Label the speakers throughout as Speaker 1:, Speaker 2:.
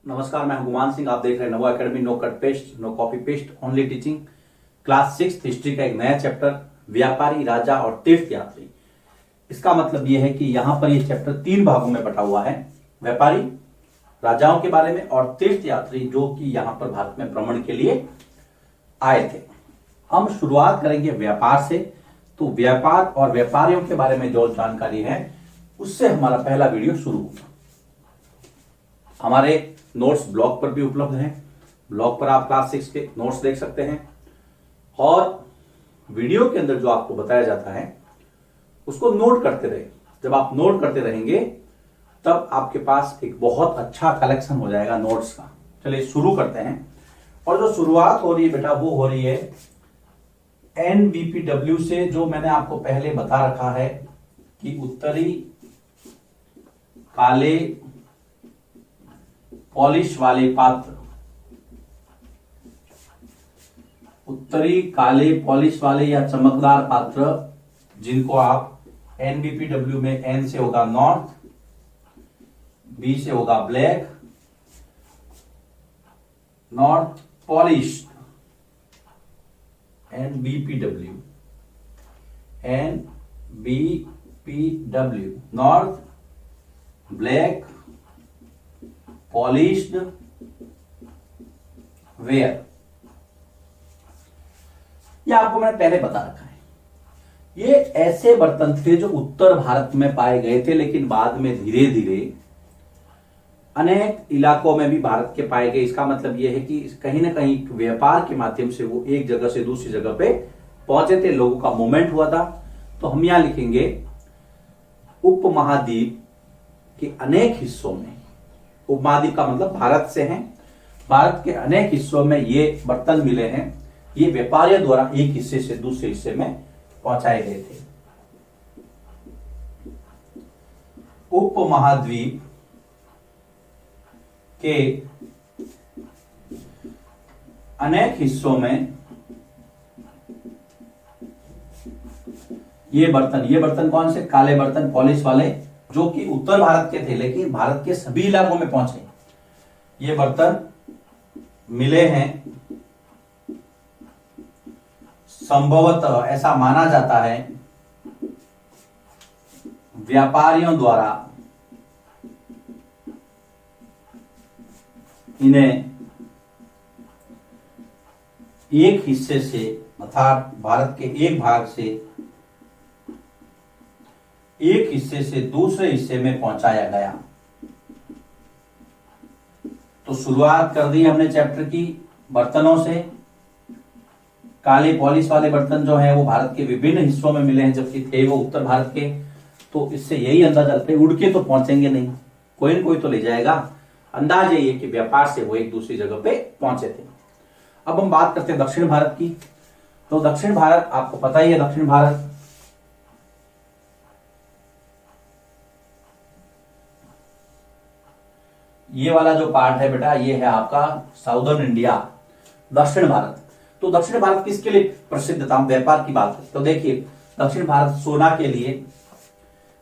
Speaker 1: नमस्कार, मैं हूं गुमान सिंह। आप देख रहे हैं Navo academy. No cut paste, no copy paste, only teaching. Class 6 history का एक नया चैप्टर, व्यापारी, राजा और तीर्थ यात्री। इसका मतलब यह है कि यहां पर यह चैप्टर 3 भागों में बटा हुआ है। व्यापारी, राजाओं के बारे में और तीर्थ यात्री जो कि यहां पर भारत में भ्रमण के लिए आए थे। हम शुरुआत करेंगे व्यापार से। तो व्यापार और व्यापारियों के बारे में जो जानकारी है उससे हमारा पहला वीडियो शुरू होगा। हमारे नोट्स ब्लॉग पर भी उपलब्ध हैं। ब्लॉग पर आप क्लास 6 के नोट्स देख सकते हैं और वीडियो के अंदर जो आपको बताया जाता है उसको नोट करते रहे। जब आप नोट करते रहेंगे तब आपके पास एक बहुत अच्छा कलेक्शन हो जाएगा नोट्स का। चलिए शुरू करते हैं। और जो शुरुआत हो रही है बेटा वो हो रही है NBPW से, जो मैंने आपको पहले बता रखा है कि उत्तरी काले पॉलिश वाले पात्र, उत्तरी काले पॉलिश वाले या चमकदार पात्र, जिनको आप NBPW में N से होगा नॉर्थ, B से होगा black, north polish, NBPW, north black polished where. यह आपको मैंने पहले बता रखा है। ये ऐसे बर्तन थे जो उत्तर भारत में पाए गए थे, लेकिन बाद में धीरे धीरे अनेक इलाकों में भी भारत के पाए गए। इसका मतलब यह है कि कहीं ना कहीं व्यापार के माध्यम से वो एक जगह से दूसरी जगह पे पहुंचे थे, लोगों का मूवमेंट हुआ था। तो हम यहां लिखेंगे उपमहाद्वीप के अनेक हिस्सों में, उपमहाद्वीप का मतलब भारत से है, भारत के अनेक हिस्सों में ये बर्तन मिले हैं। ये व्यापारियों द्वारा एक हिस्से से दूसरे हिस्से में पहुंचाए गए थे। उपमहाद्वीप के अनेक हिस्सों में ये बर्तन कौन से? काले बर्तन, पॉलिश वाले, जो कि उत्तर भारत के थे लेकिन भारत के सभी इलाकों में पहुंचे। ये बर्तन मिले हैं। संभवतः ऐसा माना जाता है व्यापारियों द्वारा इन्हें एक हिस्से से, अर्थात भारत के एक भाग से एक हिस्से से दूसरे हिस्से में पहुंचाया गया। तो शुरुआत कर दी हमने चैप्टर की बर्तनों से। काले पॉलिश वाले बर्तन जो हैं वो भारत के विभिन्न हिस्सों में मिले हैं, जबकि थे वो उत्तर भारत के। तो इससे यही अंदाजा लगता है उड़ के तो पहुंचेंगे नहीं, कोई न कोई तो ले जाएगा। अंदाज यही है कि व्यापार से वो एक दूसरी जगह पे पहुंचे थे। अब हम बात करते हैं दक्षिण भारत की। तो दक्षिण भारत आपको पता ही है, दक्षिण भारत ये वाला जो पार्ट है बेटा, ये है आपका साउदर्न इंडिया, दक्षिण भारत। तो दक्षिण भारत किसके लिए प्रसिद्ध था? व्यापार की बात है तो देखिए, दक्षिण भारत सोना के लिए,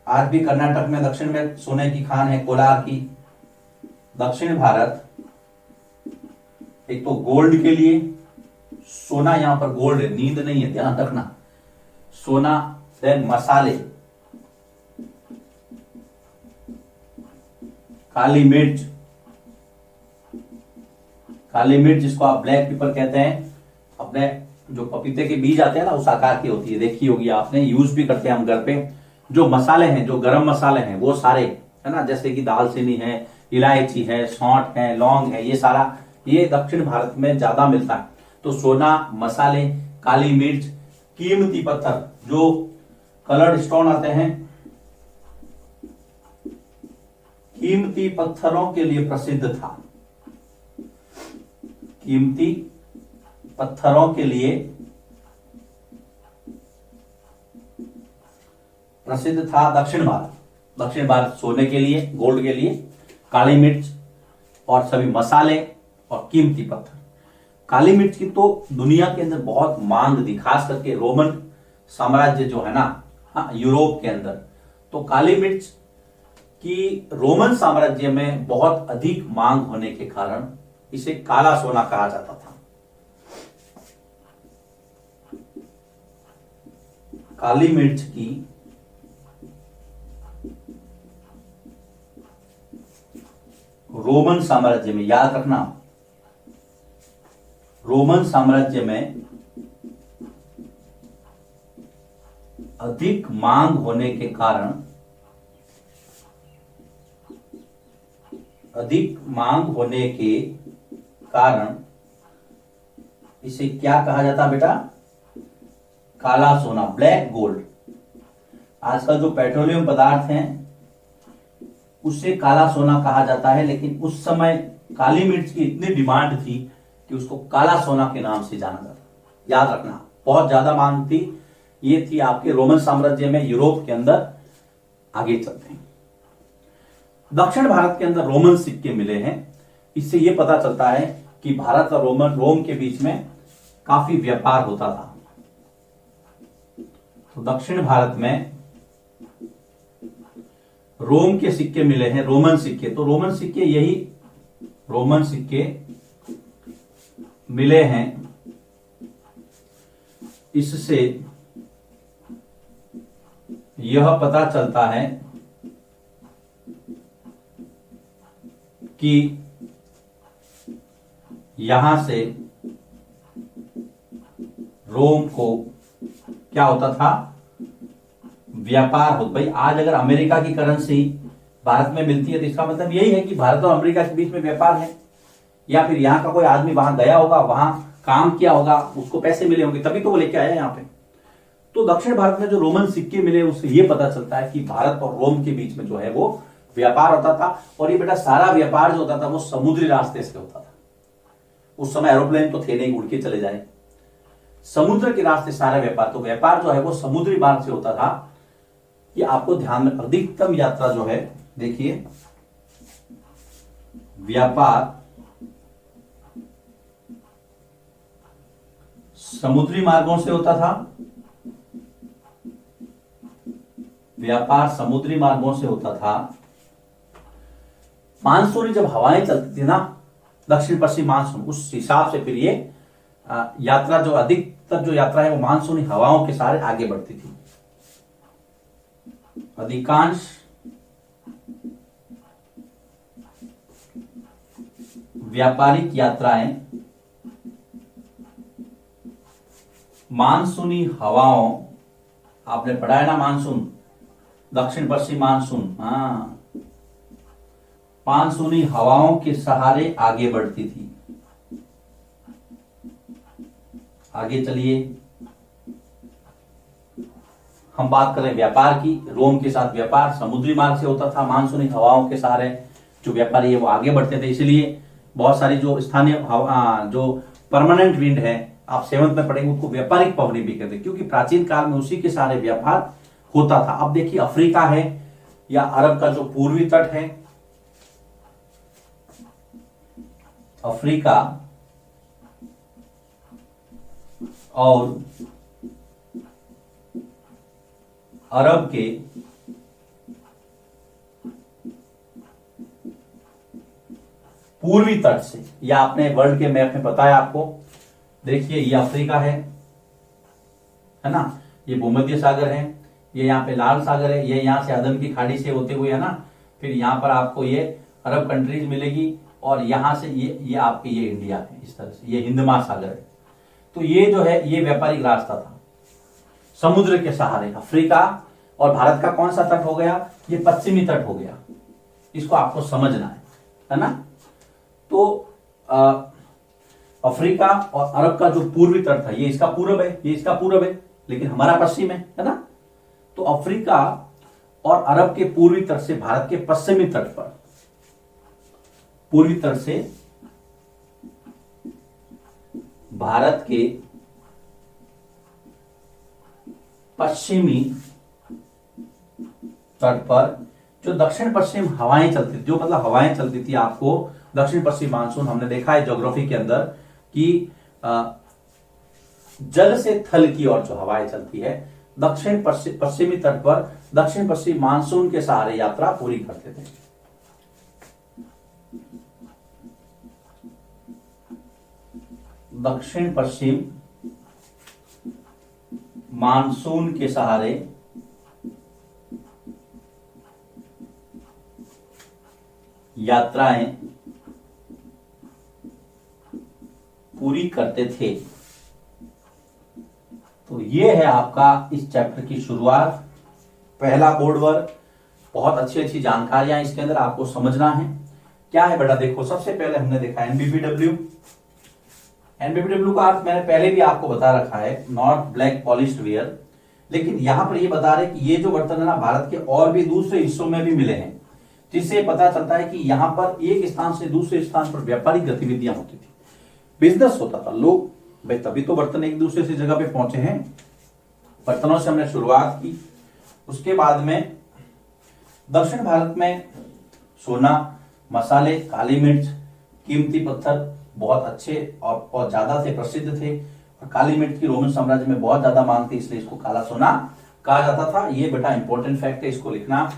Speaker 1: आज भी कर्नाटक में दक्षिण में सोने की खान है, कोलार की। दक्षिण भारत एक तो गोल्ड के लिए, सोना, यहां पर गोल्ड है, नींद नहीं है, ध्यान रखना। सोना, देन मसाले, काली मिर्च, काली मिर्च जिसको आप ब्लैक पेपर कहते हैं। अपने जो पपीते के बीज आते हैं ना, उस आकार की होती है, देखी होगी आपने, यूज भी करते हैं हम घर पे। जो मसाले हैं, जो गरम मसाले हैं वो सारे, है ना, जैसे कि दालचीनी है, इलायची है, सौंठ है, लौंग है, ये सारा ये दक्षिण भारत में ज्यादा मिलता है। तो सोना, मसाले, काली मिर्च, कीमती पत्थर, जो कलर्ड स्टोन आते हैं, कीमती पत्थरों के लिए प्रसिद्ध था। कीमती पत्थरों के लिए प्रसिद्ध था दक्षिण भारत। दक्षिण भारत सोने के लिए, गोल्ड के लिए, काली मिर्च और सभी मसाले और कीमती पत्थर। काली मिर्च की तो दुनिया के अंदर बहुत मांग थी, खास करके रोमन साम्राज्य जो है ना, हाँ, यूरोप के अंदर, तो काली मिर्च की रोमन साम्राज्य में बहुत अधिक मांग होने के कारण इसे काला सोना कहा जाता था। काली मिर्च की रोमन साम्राज्य में, याद रखना, रोमन साम्राज्य में अधिक मांग होने के कारण, इसे क्या कहा जाता बेटा? काला सोना, ब्लैक गोल्ड। आजकल जो पेट्रोलियम पदार्थ हैं उससे काला सोना कहा जाता है, लेकिन उस समय काली मिर्च की इतनी डिमांड थी कि उसको काला सोना के नाम से जाना जाता। याद रखना, बहुत ज्यादा मांग थी। ये थी आपके रोमन साम्राज्य में, यूरोप के अंदर। आगे चलते हैं। दक्षिण भारत के अंदर रोमन सिक्के मिले हैं। इससे यह पता चलता है कि भारत और रोम के बीच में काफी व्यापार होता था। तो दक्षिण भारत में रोम के सिक्के मिले हैं, रोमन सिक्के। तो रोमन सिक्के मिले हैं। इससे यह पता चलता है कि यहां से रोम को क्या होता था? व्यापार हो। भाई आज अगर अमेरिका की करेंसी भारत में मिलती है तो इसका मतलब यही है कि भारत और अमेरिका के बीच में व्यापार है, या फिर यहां का कोई आदमी वहां गया होगा, वहां काम किया होगा, उसको पैसे मिले होंगे, तभी तो वो लेके आया यहां पे। तो दक्षिण भारत में जो रोमन सिक्के मिले उससे यह पता चलता है कि भारत और रोम के बीच में जो है वो व्यापार होता था। और ये बेटा सारा व्यापार जो होता था वो समुद्री रास्ते से होता था। उस समय एरोप्लेन तो थे नहीं, उड़ के चले जाए, समुद्र के रास्ते सारा व्यापार। तो व्यापार जो है वो समुद्री मार्ग से होता था। ये आपको ध्यान में, अधिकतम यात्रा जो है, देखिए, व्यापार समुद्री मार्गों से होता था। व्यापार समुद्री मार्गों से होता था। मानसूनी जब हवाएं चलती थी ना, दक्षिण पश्चिम मानसून, उस हिसाब से फिर ये यात्रा जो अधिकतर जो यात्रा है वो मानसूनी हवाओं के सहारे आगे बढ़ती थी। अधिकांश व्यापारिक यात्राएं मानसूनी हवाओं, आपने पढ़ा है ना मानसून, दक्षिण पश्चिम मानसून, हाँ, मानसूनी हवाओं के सहारे आगे बढ़ती थी। आगे चलिए, हम बात करें व्यापार की। रोम के साथ व्यापार समुद्री मार्ग से होता था, मानसूनी हवाओं के सहारे जो व्यापारी है वो आगे बढ़ते थे। इसलिए बहुत सारी जो स्थानीय जो परमानेंट विंड है, आप 7th में पढ़ेंगे, उसको व्यापारिक पवनी भी कहते हैं, क्योंकि प्राचीन काल में उसी के सहारे व्यापार होता था। अब देखिए, अफ्रीका है या अरब का जो पूर्वी तट है, अफ्रीका और अरब के पूर्वी तट से, या आपने वर्ल्ड के मैप में बताया आपको, देखिए ये अफ्रीका है ना, ये भूमध्य सागर है, ये यहाँ पे लाल सागर है, ये यहाँ से अदन की खाड़ी से होते हुए है ना, फिर यहाँ पर आपको ये अरब कंट्रीज मिलेगी, और यहां से ये आपके ये इंडिया है, इस तरह से ये हिंद महासागर है। तो ये जो है ये व्यापारिक रास्ता था समुद्र के सहारे। अफ्रीका और भारत का कौन सा तट हो गया? ये पश्चिमी तट हो गया। इसको आपको समझना है ना। तो अफ्रीका और अरब का जो पूर्वी तट था, ये इसका पूर्व है, ये इसका पूर्व है, लेकिन हमारा पश्चिम है ना। तो अफ्रीका और अरब के पूर्वी तट से भारत के पश्चिमी तट पर, पूर्वी तट से भारत के पश्चिमी तट पर जो दक्षिण पश्चिम हवाएं चलती थी, जो मतलब हवाएं चलती थी, आपको दक्षिण पश्चिम मानसून हमने देखा है ज्योग्राफी के अंदर कि जल से थल की ओर जो हवाएं चलती है, पश्चिमी तट पर दक्षिण पश्चिम मानसून के सहारे यात्रा पूरी करते थे। दक्षिण पश्चिम मानसून के सहारे यात्राएं पूरी करते थे। तो ये है आपका इस चैप्टर की शुरुआत, पहला बोर्ड वर्क। बहुत अच्छी अच्छी जानकारियां इसके अंदर आपको समझना है। क्या है बेटा, देखो सबसे पहले हमने देखा एनबीपीडब्ल्यू। एनबीपीडब्ल्यू का अर्थ मैंने पहले भी आपको बता रखा है, नॉट ब्लैक पॉलिश्ड वेयर। लेकिन यहां पर ये बता रहे कि ये जो बर्तन है ना भारत के और भी दूसरे हिस्सों में भी मिले हैं, जिससे पता चलता है कि यहां पर एक स्थान से दूसरे स्थान पर व्यापारिक गतिविधियां होती थी, बिजनेस होता था। लोग भाई तभी तो बर्तन एक दूसरे से जगह पे पहुंचे हैं। बर्तनों से हमने शुरुआत की। उसके बाद में दक्षिण भारत में सोना, मसाले, काली मिर्च, कीमती पत्थर बहुत अच्छे और बहुत ज्यादा थे, प्रसिद्ध थे। और काली मिर्च की रोमन साम्राज्य में बहुत ज्यादा मांग थी, इसलिए इसको काला सोना कहा जाता था। ये बेटा इंपॉर्टेंट फैक्ट है, इसको लिखना।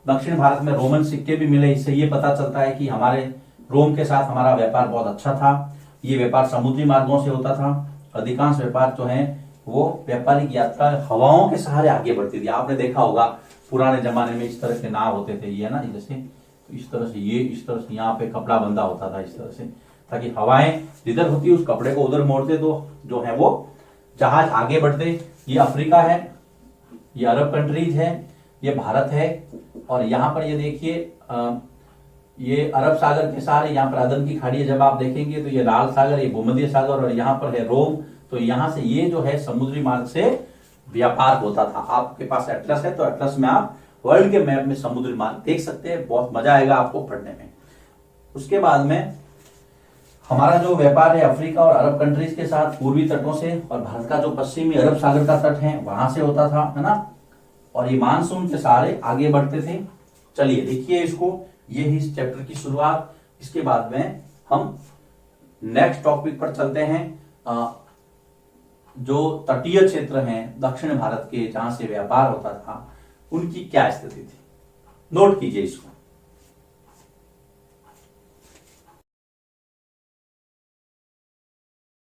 Speaker 1: दक्षिण भारत में रोमन सिक्के भी मिले, इससे ये पता चलता है कि हमारे रोम के साथ हमारा व्यापार बहुत अच्छा था। ये व्यापार समुद्री मार्गों से होता था। अधिकांश व्यापार जो है वो व्यापारिक यात्रा हवाओं के सहारे आगे बढ़ती थी। आपने देखा होगा पुराने जमाने में इस तरह के नाव होते थे, ये ना जैसे इस तरह से, ये इस तरह से यहाँ पे कपड़ा बंधा होता था इस तरह से, ताकि हवाएं जिधर होती उस कपड़े को उधर मोड़ते तो जो है वो जहाज आगे बढ़ते। ये अफ्रीका है, ये अरब कंट्रीज है, ये भारत है। और यहाँ पर ये देखिए ये अरब सागर के सहारे यहाँ पर अदन की खाड़ी है। जब आप देखेंगे तो ये लाल सागर, ये भूमध्य सागर, और यहाँ पर है रोम। तो यहाँ से ये जो है समुद्री मार्ग से व्यापार होता था। आपके पास एटलस है तो एटलस में आप वर्ल्ड के मैप में समुद्री मार्ग देख सकते हैं। बहुत मजा आएगा आपको पढ़ने में। उसके बाद में हमारा जो व्यापार है अफ्रीका और अरब कंट्रीज के साथ पूर्वी तटों से, और भारत का जो पश्चिमी अरब सागर का तट है वहां से होता था, है ना। और ये मानसून के सहारे आगे बढ़ते थे। चलिए देखिए इसको, ये ही इस चैप्टर की शुरुआत। इसके बाद में हम नेक्स्ट टॉपिक पर चलते हैं। जो तटीय क्षेत्र हैं दक्षिण भारत के, जहां से व्यापार होता था, उनकी क्या स्थिति थी। नोट कीजिए इसको।